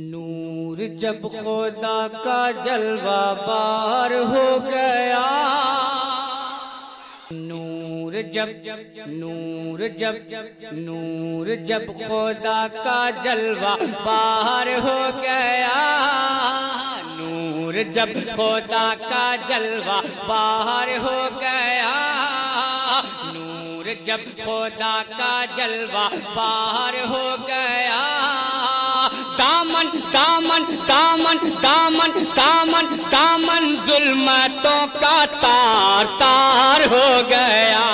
نور جب خدا کا جلوہ بار ہو گیا، نور جب خدا کا جلوہ بار ہو گیا، نور جب خدا کا جلوہ بار ہو گیا، نور جب خدا کا جلوہ بار ہو گیا، دامن دامن دامن دامن دامن دامن ظلمتوں کا تار تار ہو گیا۔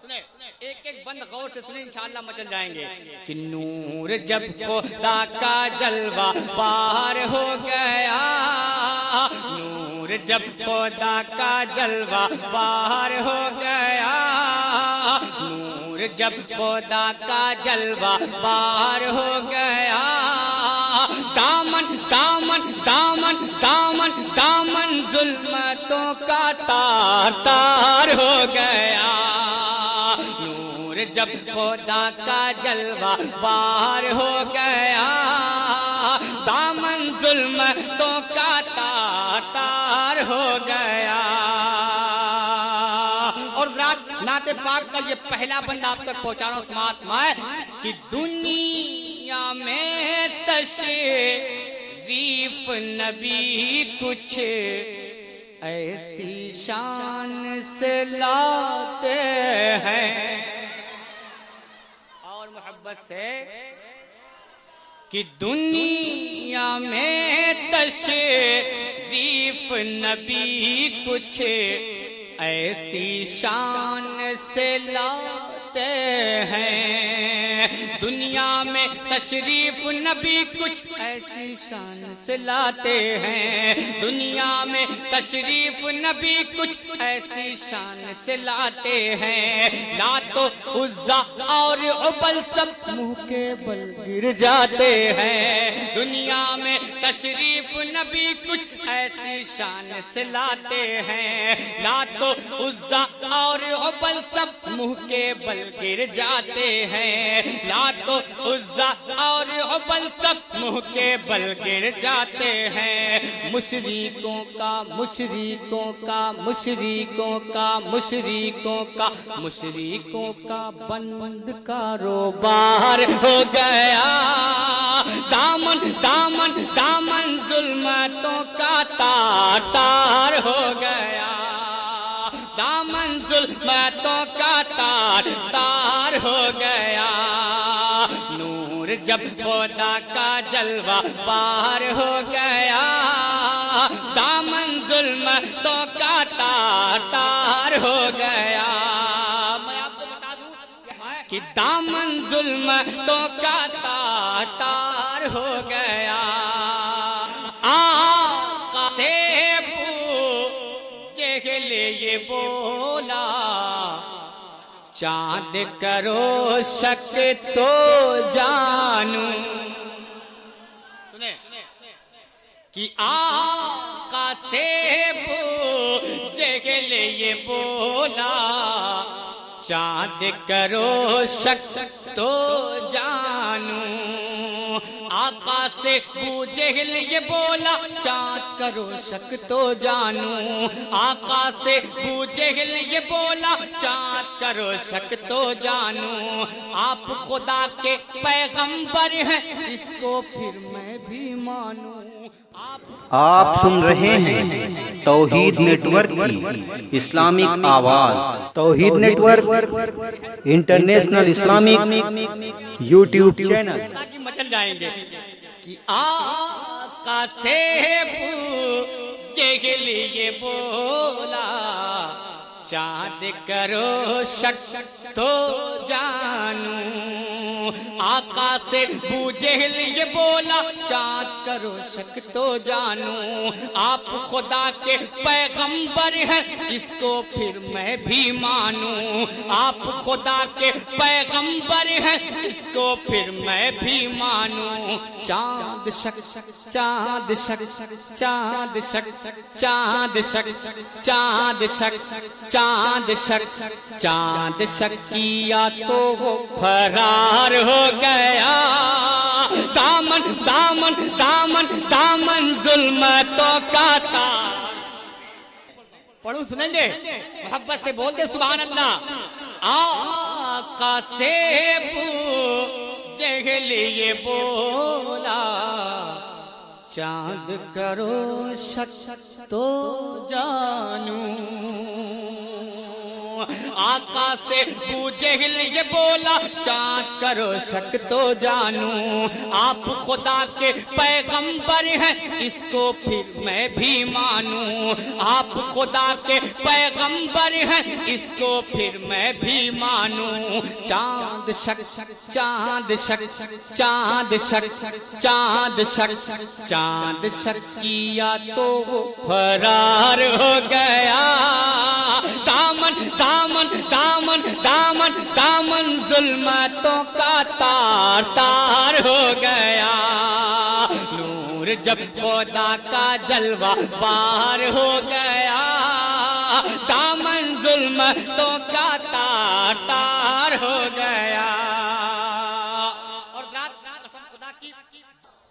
سنیں ایک ایک بند غور سے سنیں، انشاءاللہ مچل جائیں گے کہ نور جب خدا کا جلوہ بار ہو گیا، نور جب خدا کا جلوہ بار ہو گیا، نور جب خدا کا جلوہ بار ہو گیا، دامن دامن دامن دامن دامن ظلمتوں کا تار تار ہو گیا، نور جب خدا کا جلوہ بار ہو گیا، دامن ظلمتوں کا تار تار ہو گیا۔ اور نعت پاک کا یہ پہلا بند آپ تک پہنچا رہا ہوں، سماعت فرمائیں کہ دنیا میں تشریف نبی کچھ ایسی شان سے لاتے ہیں، اور محبت سے کہ دنیا میں تشریف نبی کچھ ایسی شان سے لاتے ہیں، دنیا میں تشریف نبی کچھ ایسی شان سے لاتے ہیں، دنیا میں تشریف نبی کچھ ایسی شان سے لاتے ہیں، لات و عزا اور عبل سب منہ کے بل گر جاتے ہیں، دنیا میں تشریف نبی کچھ ایسی شان سے لاتے ہیں، لات و عزا اور عبل سب منہ کے بل گر جاتے ہیں، لات و عزا اور عبل سب منہ کے بل گر جاتے ہیں، مشرکوں کا مشرکوں کا مشرکوں کا مشرکوں کا مشرکوں کا بند کاروبار ہو گیا، دامن دامن دامن ظلمتوں کا تار تار ہو گیا، دامن ظلمتوں کا تار تار ہو گیا، نور جب خدا کا جلوہ بار ہو گیا، دامن ظلمتوں کا تار تار ہو گیا۔ میں آپ کو بتا دوں کہ دامن ظلمتوں کا تار تار ہو گیا، آقا سے پوچھے کے لیے یہ بولا، چاند کرو شک تو جانوں، سنیں کہ آقا سے پوچھے کے لیے بولا، چاند کرو شک تو جانوں، آقا سے ابو جہل یہ بولا، چاند کرو شک تو جانوں، آقا سے ابو جہل یہ بولا، چاند کرو شک تو جانوں، آپ خدا کے پیغمبر ہیں اس کو پھر میں بھی مانوں۔ آپ سن رہے ہیں توحید نیٹ ورک کی اسلامک آواز، Tawheed Network International Islamic YouTube channel. مچل جائیں گے کہ آقا سے پوچھے کے لیے بولا، چاند کرو شک تو جانوں، آقا سے ابو جہل یہ بولا، چاند کرو شک تو جانوں، آپ خدا کے پیغمبر ہیں اس کو پھر میں بھی مانوں، آپ خدا کے پیغمبر ہیں اس کو پھر میں بھی مانوں، چاند شک چاند شک چاند شک چاند شک چاند شک چاند شک چاند شک کیا تو وہ فرار تار ہو گیا، دامن دامن دامن دامن ظلمتوں کا تار۔ پڑھوں سنیں گے؟ محبت سے بول دے سبحان اللہ۔ آقا سے پوچھے لیے بولا، چاند کرو شک تو جانوں۔ آقا سے پوچھے لیے بولا، چاند کرو شک تو جانوں۔ آپ خدا کے پیغمبر ہیں، اس کو پھر میں بھی مانوں۔ آپ خدا کے پیغمبر ہیں، اس کو پھر میں بھی مانوں۔ چاند شک چاند شک چاند شک چاند شک چاند شک کیا تو وہ فرار ہو گیا، دامن دامن دامن دامن دامن ظلمتوں کا تار تار ہو گیا۔ نور جب خدا کا جلوہ بار ہو گیا، دامن ظلمتوں کا تار تار ہو گیا۔ اور رات خدا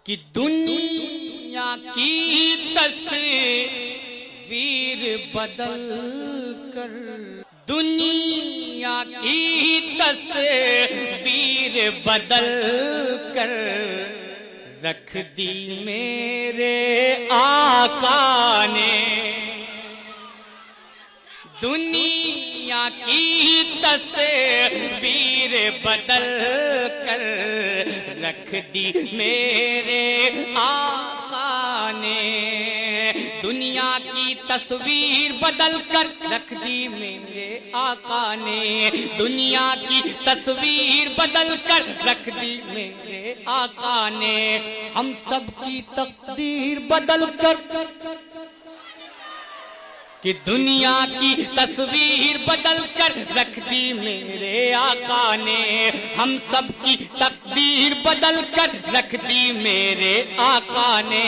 کی دنیا کی تصویر بدل کر، دنیا کی تصویر بدل کر رکھ دی میرے آقا نے، دنیا کی تصویر بدل کر رکھ دی میرے آقا نے، دنیا کی تصویر بدل کر رکھ دی میرے آقا نے، دنیا کی تصویر بدل کر رکھ دی میرے آقا نے، ہم سب کی تقدیر بدل کر، کہ دنیا کی تصویر بدل کر رکھ دی میرے آقا نے، ہم سب کی تقدیر بدل کر رکھ دی میرے آقا نے،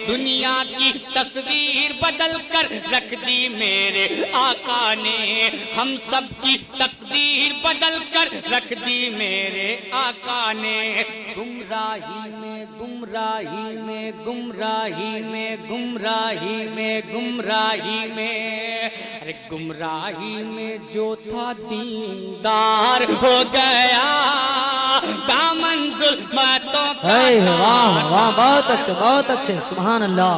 دنیا کی تصویر بدل کر رکھ دی میرے آقا نے، ہم سب کی تقدیر بدل کر رکھ دی میرے آقا نے، گمراہی میں گمراہی میں گمراہی میں گمراہی میں گمراہی میں، ارے گمراہی میں جو تھا دیندار ہو گیا، دامن ظلمتوں کا واہ واہ، بہت اچھے سبحان اللہ۔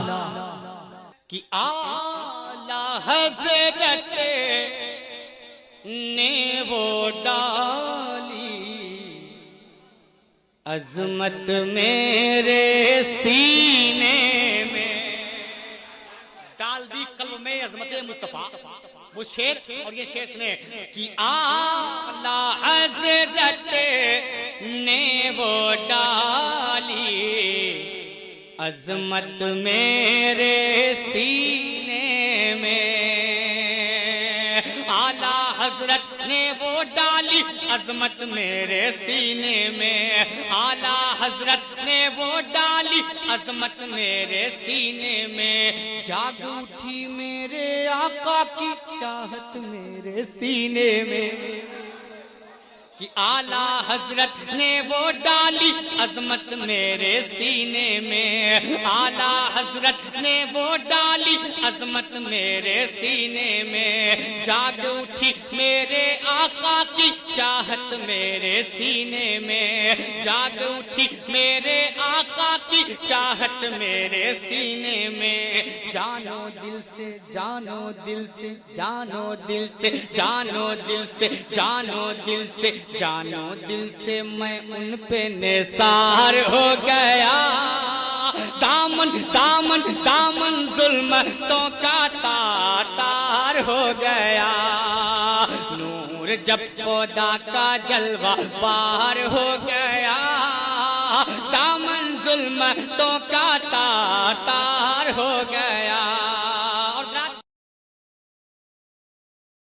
کہ اعلیٰ حضرت نے وہ ڈالی عظمت میرے سینے میں، ڈال دی قلب میں عظمت مصطفیٰ، وہ شعر اور یہ شعر نے کہ اعلیٰ حضرت نے وہ ڈالی عظمت میرے سینے میں، اعلیٰ حضرت نے وہ ڈالی عظمت میرے سینے میں، اعلیٰ حضرت نے وہ ڈالی عظمت میرے سینے میں، جاگ اٹھی میرے آقا کی چاہت میرے سینے میں، کہ اعلیٰ حضرت نے وہ ڈالی عظمت میرے سینے میں، اعلیٰ حضرت نے وہ ڈالی عظمت میرے سینے میں، جاگ اٹھی میرے آقا کی چاہت میرے سینے میں، جاگ اٹھی میرے آقا کی چاہت میرے سینے میں، جانو دل سے جانو دل سے جانو دل سے جانو دل سے جانو دل سے جانو دل سے میں ان پہ نثار ہو گیا، دامن دامن دامن ظلمتوں کا تار تار ہو گیا، نور جب خدا کا جلوہ بار ہو گیا، دامن ظلمتوں کا تار تار ہو گیا۔